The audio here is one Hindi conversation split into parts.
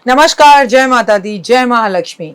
नमस्कार, जय माता दी, जय महालक्ष्मी।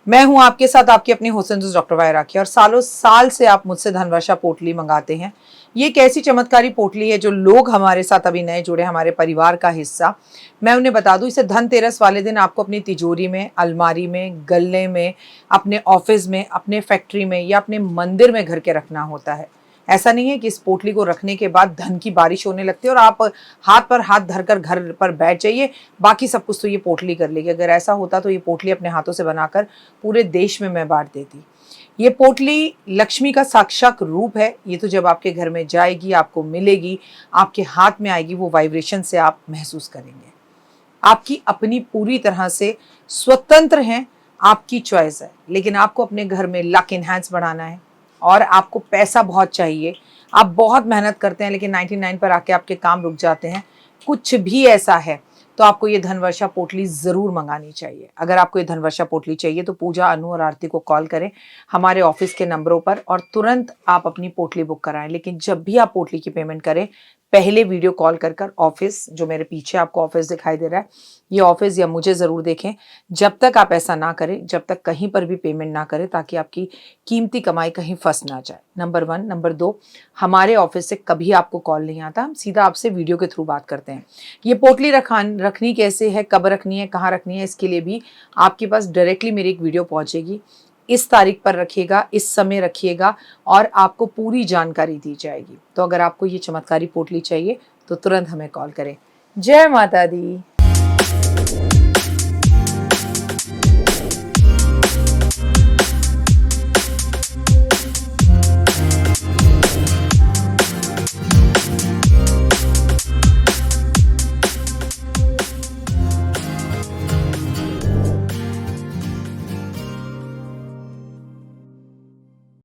मैं हूं आपके साथ आपकी अपनी हुसैन डॉक्टर वाय राखी। और सालों साल से आप मुझसे धनवर्षा पोटली मंगाते हैं। ये एक ऐसी चमत्कारी पोटली है जो लोग हमारे साथ अभी नए जुड़े, हमारे परिवार का हिस्सा। मैं उन्हें बता दूं, इसे धनतेरस वाले दिन आपको अपनी तिजोरी में, अलमारी में, गल्ले में, अपने ऑफिस में, अपने फैक्ट्री में या अपने मंदिर में घर के रखना होता है। ऐसा नहीं है कि इस पोटली को रखने के बाद धन की बारिश होने लगती है और आप हाथ पर हाथ धरकर घर पर बैठ जाइए, बाकी सब कुछ तो ये पोटली कर लेगी। अगर ऐसा होता तो ये पोटली अपने हाथों से बनाकर पूरे देश में मैं बांट देती। ये पोटली लक्ष्मी का साक्षात रूप है। ये तो जब आपके घर में जाएगी, आपको मिलेगी, आपके हाथ में आएगी, वो वाइब्रेशन से आप महसूस करेंगे। आपकी अपनी पूरी तरह से स्वतंत्र हैं, आपकी चॉइस है। लेकिन आपको अपने घर में लक इनहैंस बढ़ाना है और आपको पैसा बहुत चाहिए। आप बहुत मेहनत करते हैं लेकिन 99 पर आके आपके काम रुक जाते हैं। कुछ भी ऐसा है तो आपको ये धनवर्षा पोटली ज़रूर मंगानी चाहिए। अगर आपको ये धनवर्षा पोटली चाहिए तो पूजा, अनु और आरती को कॉल करें हमारे ऑफिस के नंबरों पर और तुरंत आप अपनी पोटली बुक कराएं। लेकिन जब भी आप पोटली की पेमेंट करें, पहले वीडियो कॉल कर ऑफिस, जो मेरे पीछे आपको ऑफिस दिखाई दे रहा है, ये ऑफिस या मुझे ज़रूर देखें। जब तक आप ऐसा ना करें, जब तक कहीं पर भी पेमेंट ना करें, ताकि आपकी कीमती कमाई कहीं फंस ना जाए। नंबर 1। नंबर 2, हमारे ऑफिस से कभी आपको कॉल नहीं आता, हम सीधा आपसे वीडियो के थ्रू बात करते हैं। ये पोटली रखनी कैसे है, कब रखनी है, कहाँ रखनी है, इसके लिए भी आपके पास डायरेक्टली मेरी एक वीडियो पहुँचेगी। इस तारीख पर रखिएगा, इस समय रखिएगा और आपको पूरी जानकारी दी जाएगी। तो अगर आपको ये चमत्कारी पोटली चाहिए तो तुरंत हमें कॉल करें। जय माता दी।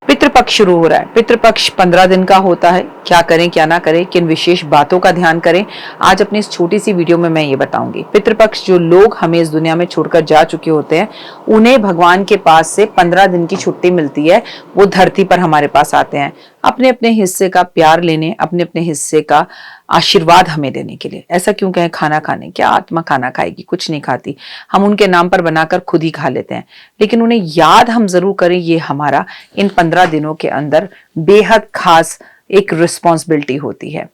पितृपक्ष शुरू हो रहा है। पितृपक्ष 15 दिन का होता है। क्या करें, क्या ना करें, किन विशेष बातों का ध्यान करें, आज अपनी इस छोटी सी वीडियो में मैं ये बताऊंगी। पितृपक्ष जो लोग हमें इस दुनिया में छोड़कर जा चुके होते हैं, उन्हें भगवान के पास से 15 दिन की छुट्टी मिलती है। वो धरती पर हमारे पास आते हैं अपने अपने हिस्से का प्यार लेने, अपने अपने हिस्से का आशीर्वाद हमें देने के लिए। ऐसा क्यों कहें खाना खाने, क्या आत्मा खाना खाएगी? कुछ नहीं खाती, हम उनके नाम पर बनाकर खुद ही खा लेते हैं। लेकिन उन्हें याद हम जरूर करें, ये हमारा इन 15 दिनों के अंदर बेहद खास एक रिस्पॉन्सिबिलिटी होती है।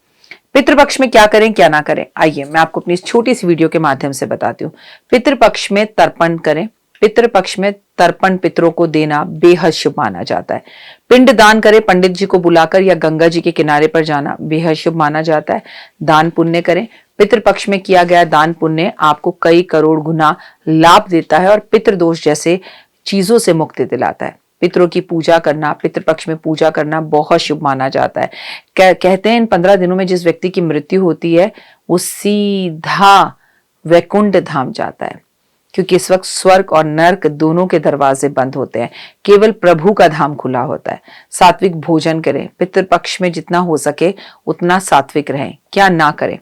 पितृपक्ष में क्या करें, क्या ना करें, आइए मैं आपको अपनी इस छोटी सी वीडियो के माध्यम से बताती हूँ। पितृपक्ष में तर्पण करें। पितृपक्ष में तर्पण पितरों को देना बेहद शुभ माना जाता है। पिंड दान करें, पंडित जी को बुलाकर या गंगा जी के किनारे पर जाना बेहद शुभ माना जाता है। दान पुण्य करें। पितृपक्ष में किया गया दान पुण्य आपको कई करोड़ गुना लाभ देता है और पितृदोष जैसे चीजों से मुक्ति दिलाता है। पितरों की पूजा करना, पितृपक्ष में पूजा करना बहुत शुभ माना जाता है। कहते हैं इन 15 दिनों में जिस व्यक्ति की मृत्यु होती है वो सीधा वैकुंठ धाम जाता है, क्योंकि इस वक्त स्वर्ग और नर्क दोनों के दरवाजे बंद होते हैं, केवल प्रभु का धाम खुला होता है। सात्विक भोजन करें। पितृपक्ष में जितना हो सके उतना सात्विक रहें। क्या ना करें,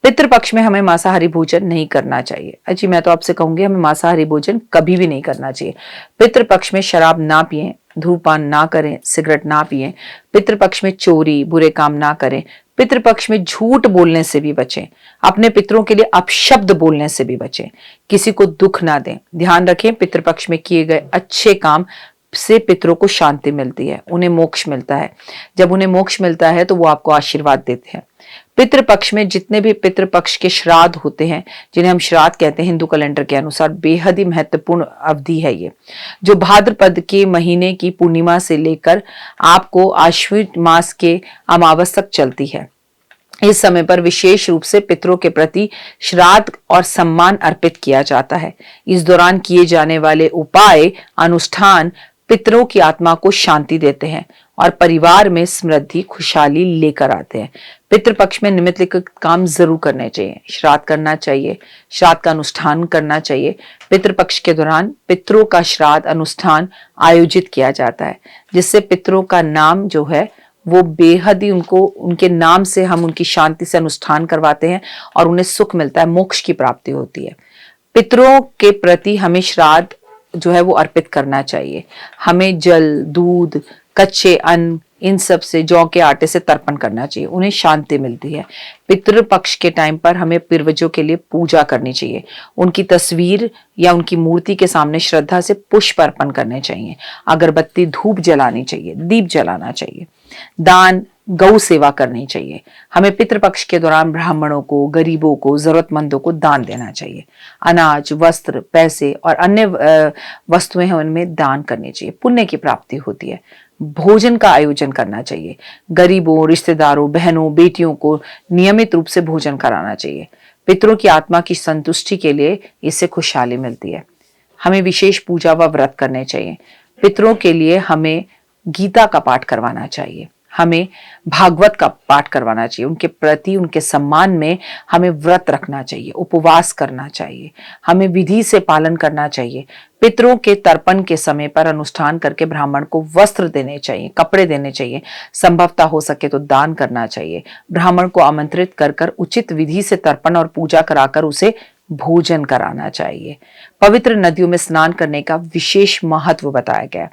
पितृपक्ष में हमें मांसाहारी भोजन नहीं करना चाहिए। अजी मैं तो आपसे कहूंगी हमें मांसाहारी भोजन कभी भी नहीं करना चाहिए। पितृपक्ष में शराब ना पिएं, धूमपान ना करें, सिगरेट ना पिएं। पितृपक्ष में चोरी, बुरे काम ना करें। पितृपक्ष में झूठ बोलने से भी बचें। अपने पितरों के लिए अपशब्द बोलने से भी बचें। किसी को दुख ना दें। ध्यान रखें, पितृपक्ष में किए गए अच्छे काम से पितरों को शांति मिलती है, उन्हें मोक्ष मिलता है। जब उन्हें मोक्ष मिलता है तो वो आपको आशीर्वाद देते हैं। पितृपक्ष में जितने भी पितृपक्ष के श्राद्ध होते हैं, जिन्हें हम श्राद्ध कहते हैं हिंदू कैलेंडर के अनुसार, बेहद ही महत्वपूर्ण अवधि है ये, जो भाद्रपद के महीने की पूर्णिमा से लेकर आपको आश्विन मास के अमावस तक चलती है। इस समय पर विशेष रूप से पितरों के प्रति श्राद्ध और सम्मान अर्पित किया जाता है। इस दौरान किए जाने वाले उपाय, अनुष्ठान पितरों की आत्मा को शांति देते हैं और परिवार में समृद्धि, खुशहाली लेकर आते हैं। पितृपक्ष में निम्नलिखित काम जरूर करने चाहिए। श्राद्ध करना चाहिए, श्राद्ध का अनुष्ठान करना चाहिए। पितृपक्ष के दौरान पितरों का श्राद्ध अनुष्ठान आयोजित किया जाता है, जिससे पितरों का नाम जो है वो बेहद ही उनके नाम से हम उनकी शांति से अनुष्ठान करवाते हैं और उन्हें सुख मिलता है, मोक्ष की प्राप्ति होती है। पितरों के प्रति हमें श्राद्ध जो है वो अर्पित करना चाहिए। हमें जल, दूध, कच्चे अन्न इन सब से, जौ के आटे से तर्पण करना चाहिए, उन्हें शांति मिलती है। पितृपक्ष के टाइम पर हमें पूर्वजों के लिए पूजा करनी चाहिए, उनकी तस्वीर या उनकी मूर्ति के सामने श्रद्धा से पुष्प अर्पण करने चाहिए, अगरबत्ती धूप जलानी चाहिए, दीप जलाना चाहिए, दान गौ सेवा करनी चाहिए। हमें पितृपक्ष के दौरान ब्राह्मणों को, गरीबों को, जरूरतमंदों को दान देना चाहिए। अनाज, वस्त्र, पैसे और अन्य वस्तुएं हैं उनमें दान करनी चाहिए, पुण्य की प्राप्ति होती है। भोजन का आयोजन करना चाहिए, गरीबों, रिश्तेदारों, बहनों, बेटियों को नियमित रूप से भोजन कराना चाहिए। पितरों की आत्मा की संतुष्टि के लिए इससे खुशहाली मिलती है। हमें विशेष पूजा व व्रत करने चाहिए। पितरों के लिए हमें गीता का पाठ करवाना चाहिए, हमें भागवत का पाठ करवाना चाहिए, उनके प्रति, उनके सम्मान में हमें व्रत रखना चाहिए, उपवास करना चाहिए, हमें विधि से पालन करना चाहिए। पितरों के तर्पण के समय पर अनुष्ठान करके ब्राह्मण को वस्त्र देने चाहिए, कपड़े देने चाहिए, संभवतः हो सके तो दान करना चाहिए। ब्राह्मण को आमंत्रित कर कर उचित विधि से तर्पण और पूजा कराकर उसे भोजन कराना चाहिए। पवित्र नदियों में स्नान करने का विशेष महत्व बताया गया है।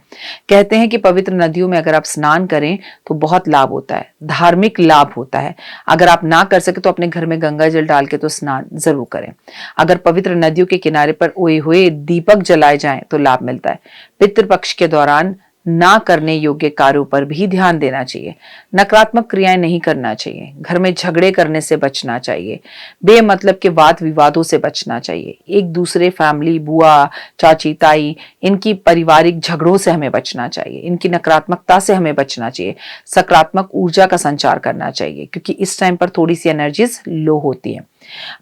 कहते हैं कि पवित्र नदियों में अगर आप स्नान करें तो बहुत लाभ होता है, धार्मिक लाभ होता है। अगर आप ना कर सके तो अपने घर में गंगा जल डाल के तो स्नान जरूर करें। अगर पवित्र नदियों के किनारे पर ओए हुए दीपक जलाए जाएं तो लाभ मिलता है। पितृपक्ष के दौरान ना करने योग्य कार्यों पर भी ध्यान देना चाहिए। नकारात्मक क्रियाएं नहीं करना चाहिए, घर में झगड़े करने से बचना चाहिए, बेमतलब के वाद विवादों से बचना चाहिए। एक दूसरे फैमिली, बुआ, चाची, ताई, इनकी पारिवारिक झगड़ों से हमें बचना चाहिए, इनकी नकारात्मकता से हमें बचना चाहिए। सकारात्मक ऊर्जा का संचार करना चाहिए, क्योंकि इस टाइम पर थोड़ी सी एनर्जीज लो होती है।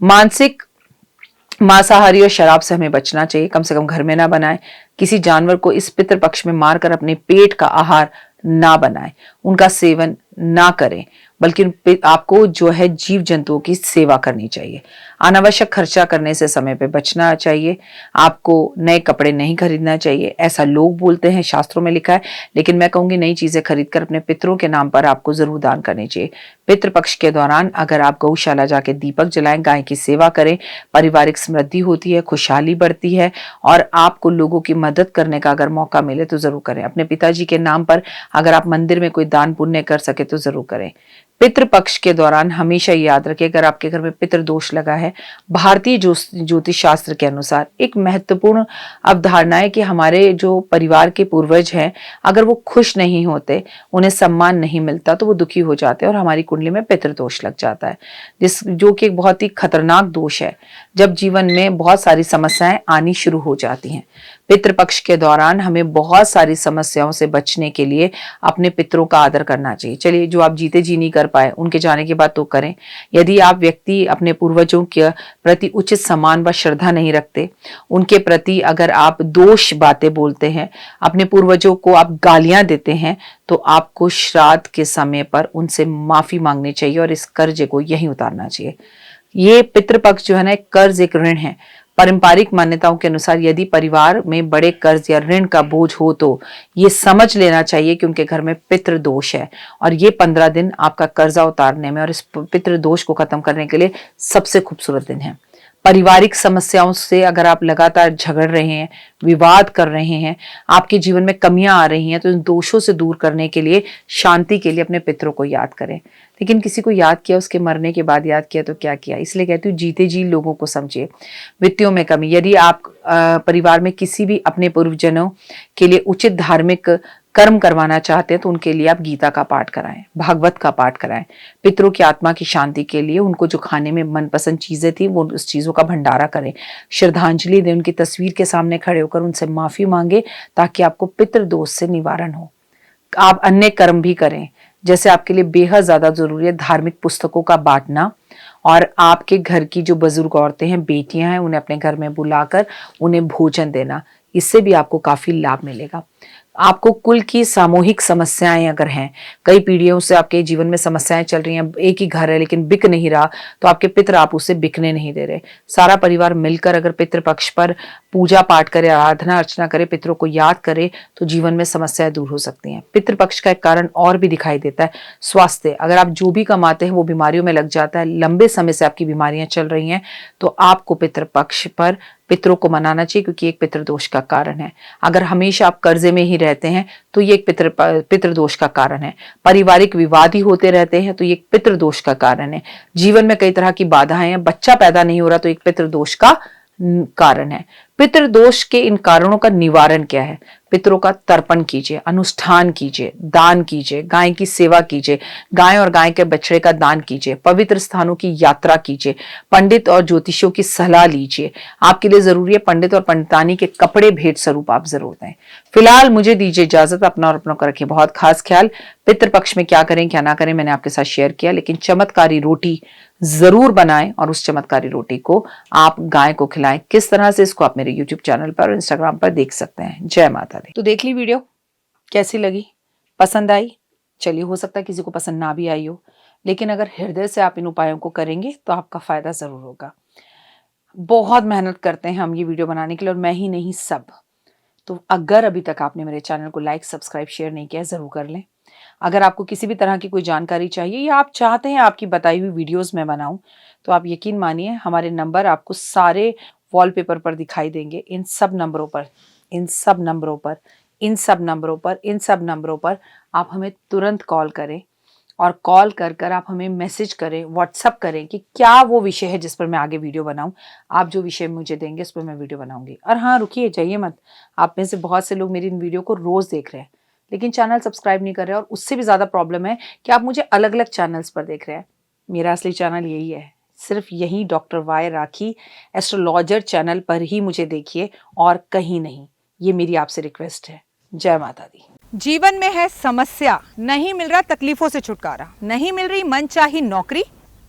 मानसिक मांसाहारी और शराब से हमें बचना चाहिए, कम से कम घर में ना बनाएं। किसी जानवर को इस पितृपक्ष में मारकर अपने पेट का आहार ना बनाएं, उनका सेवन ना करें, बल्कि आपको जो है जीव जंतुओं की सेवा करनी चाहिए। अनावश्यक खर्चा करने से समय पे बचना चाहिए। आपको नए कपड़े नहीं खरीदना चाहिए, ऐसा लोग बोलते हैं, शास्त्रों में लिखा है, लेकिन मैं कहूंगी नई चीजें खरीदकर अपने पितरों के नाम पर आपको जरूर दान करनी चाहिए। पितृपक्ष के दौरान अगर आप गौशाला जाके दीपक जलाएं, गाय की सेवा करें, पारिवारिक समृद्धि होती है, खुशहाली बढ़ती है और आपको लोगों की मदद करने का अगर मौका मिले तो जरूर करें। अपने पिताजी के नाम पर अगर आप मंदिर में कोई दान पुण्य कर सके तो जरूर करें। पितृपक्ष के दौरान हमेशा याद रखें, अगर आपके घर में पितृ दोष लगा है, भारतीय ज्योतिष शास्त्र के अनुसार एक महत्वपूर्ण अवधारणा है कि हमारे जो परिवार के पूर्वज हैं, अगर वो खुश नहीं होते, उन्हें सम्मान नहीं मिलता, तो वो दुखी हो जाते हैं और हमारी कुंडली में पितृ दोष लग जाता है, जो कि एक बहुत ही खतरनाक दोष है, जब जीवन में बहुत सारी समस्याएं आनी शुरू हो जाती हैं। पितृपक्ष के दौरान हमें बहुत सारी समस्याओं से बचने के लिए अपने पितरों का आदर करना चाहिए। चलिए, जो आप जीते जी नहीं कर पाए, उनके जाने के बाद तो करें। यदि आप व्यक्ति अपने पूर्वजों के प्रति उचित सम्मान व श्रद्धा नहीं रखते, उनके प्रति अगर आप दोष बातें बोलते हैं, अपने पूर्वजों को आप गालियां देते हैं, तो आपको श्राद्ध के समय पर उनसे माफी मांगनी चाहिए और इस कर्ज को यहीं उतारना चाहिए। ये पितृपक्ष जो है ना, एक कर्ज, एक ऋण है। पारंपरिक मान्यताओं के अनुसार यदि परिवार में बड़े कर्ज या ऋण का बोझ हो तो ये समझ लेना चाहिए कि उनके घर में पितृ दोष है, और ये 15 दिन आपका कर्जा उतारने में और इस पितृ दोष को खत्म करने के लिए सबसे खूबसूरत दिन है। पारिवारिक समस्याओं से अगर आप लगातार झगड़ रहे हैं, विवाद कर रहे हैं, आपके जीवन में कमियां आ रही हैं, तो इन दोषों से दूर करने के लिए, शांति के लिए अपने पितरों को याद करें। लेकिन किसी को याद किया, उसके मरने के बाद याद किया तो क्या किया। इसलिए कहती हूँ, जीते जी लोगों को समझिए। वित्तियों में कमी, यदि आप परिवार में किसी भी अपने पूर्वजनों के लिए उचित धार्मिक कर्म करवाना चाहते हैं तो उनके लिए आप गीता का पाठ कराएं, भागवत का पाठ कराएं। पितरों की आत्मा की शांति के लिए उनको जो खाने में मनपसंद चीजें थी, वो उस चीजों का भंडारा करें, श्रद्धांजलि दें, उनकी तस्वीर के सामने खड़े होकर उनसे माफी मांगे, ताकि आपको पितृ दोष से निवारण हो। आप अन्य कर्म भी करें, जैसे आपके लिए बेहद ज्यादा जरूरी है धार्मिक पुस्तकों का बांटना, और आपके घर की जो बुजुर्ग औरतें हैं, बेटियां हैं, उन्हें अपने घर में बुलाकर उन्हें भोजन देना। इससे भी आपको काफी लाभ मिलेगा। आपको कुल की सामूहिक समस्याएं अगर हैं, कई पीढ़ियों से आपके जीवन में समस्याएं चल रही हैं, एक ही घर है लेकिन बिक नहीं रहा, तो आपके पितर आप उसे बिकने नहीं दे रहे। सारा परिवार मिलकर अगर पितृपक्ष पर पूजा पाठ करे, आराधना अर्चना करे, पितरों को याद करे, तो जीवन में समस्याएं दूर हो सकती हैं। पितृपक्ष का एक कारण और भी दिखाई देता है, स्वास्थ्य। अगर आप जो भी कमाते हैं वो बीमारियों में लग जाता है, लंबे समय से आपकी बीमारियां चल रही हैं, तो आपको पितृपक्ष पर पितरों को मनाना चाहिए क्योंकि एक पितृदोष का कारण है। अगर हमेशा आप कर्जे में ही रहते हैं तो ये एक पितृदोष का कारण है। पारिवारिक विवाद ही होते रहते हैं तो ये एक पितृदोष का कारण है। जीवन में कई तरह की बाधाएं हैं, बच्चा पैदा नहीं हो रहा तो एक पितृदोष का कारण है। पितृदोष के इन कारणों का निवारण क्या है? पितरों का तर्पण कीजिए, अनुष्ठान कीजिए, दान कीजिए, गाय की सेवा कीजिए, गाय और गाय के बछड़े का दान कीजिए, पवित्र स्थानों की यात्रा कीजिए, पंडित और ज्योतिषियों की सलाह लीजिए। आपके लिए जरूरी है पंडित और पंडितानी के कपड़े भेंट स्वरूप आप जरूर दें। फिलहाल मुझे दीजिए इजाजत। अपना और अपनों का रखिए बहुत खास ख्याल। पितृपक्ष में क्या करें क्या ना करें मैंने आपके साथ शेयर किया, लेकिन चमत्कारी रोटी जरूर बनाएं और उस चमत्कारी रोटी को आप गाय को खिलाएं। किस तरह से, इसको आप मेरे YouTube चैनल पर और इंस्टाग्राम पर देख सकते हैं। जय माता दी। तो देख ली वीडियो, कैसी लगी, पसंद आई? चलिए, हो सकता है किसी को पसंद ना भी आई हो, लेकिन अगर हृदय से आप इन उपायों को करेंगे तो आपका फायदा जरूर होगा। बहुत मेहनत करते हैं हम ये वीडियो बनाने के लिए, और मैं ही नहीं सब। तो अगर अभी तक आपने मेरे चैनल को लाइक, सब्सक्राइब, शेयर नहीं किया, जरूर कर लें। अगर आपको किसी भी तरह की कोई जानकारी चाहिए या आप चाहते हैं आपकी बताई हुई वीडियोस मैं बनाऊं, तो आप यकीन मानिए हमारे नंबर आपको सारे वॉलपेपर पर दिखाई देंगे। इन सब नंबरों पर आप हमें तुरंत कॉल करें, और कॉल कर आप हमें मैसेज करें, व्हाट्सअप करें कि क्या वो विषय है जिस पर मैं आगे वीडियो बनाऊं। आप जो विषय मुझे देंगे उस पर मैं वीडियो बनाऊंगी। और हाँ, रुकिए, जाइए मत। आप में से बहुत से लोग मेरी इन वीडियो को रोज देख रहे हैं लेकिन चैनल सब्सक्राइब नहीं कर रहे हैं, और उससे भी ज़्यादा प्रॉब्लम है कि आप मुझे अलग अलग चैनल्स पर देख रहे हैं। मेरा असली चैनल यही है, सिर्फ यही डॉक्टर वाई राखी एस्ट्रोलॉजर चैनल पर ही मुझे देखिए और कहीं नहीं। ये मेरी आपसे रिक्वेस्ट है। जय माता दी। जीवन में है समस्या, नहीं मिल रहा तकलीफों से छुटकारा, नहीं मिल रही मनचाही नौकरी,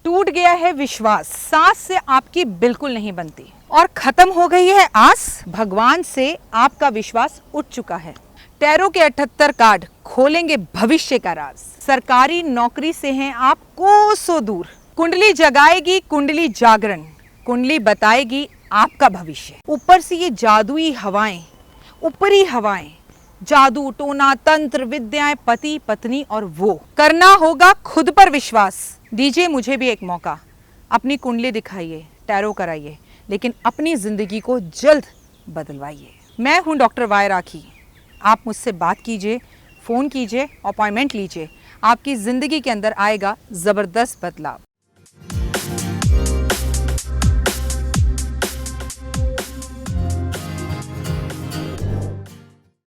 टूट गया है विश्वास, सांस से आपकी बिल्कुल नहीं बनती और खत्म हो गई है आस, भगवान से आपका विश्वास उठ चुका है। टैरो के 78 कार्ड खोलेंगे भविष्य का राज। सरकारी नौकरी से हैं आप कोसों दूर। कुंडली जगाएगी कुंडली जागरण, कुंडली बताएगी आपका भविष्य। ऊपर से ये जादुई हवाएं, ऊपरी हवाएं, जादू टोना तंत्र विद्याएं, पति पत्नी और वो। करना होगा खुद पर विश्वास। दीजिए मुझे भी एक मौका, अपनी कुंडली दिखाइए, टैरो कराइए, लेकिन अपनी जिंदगी को जल्द बदलवाइए। मैं हूं डॉक्टर वाई राखी। आप मुझसे बात कीजिए, फ़ोन कीजिए, अपॉइंटमेंट लीजिए। आपकी ज़िंदगी के अंदर आएगा ज़बरदस्त बदलाव।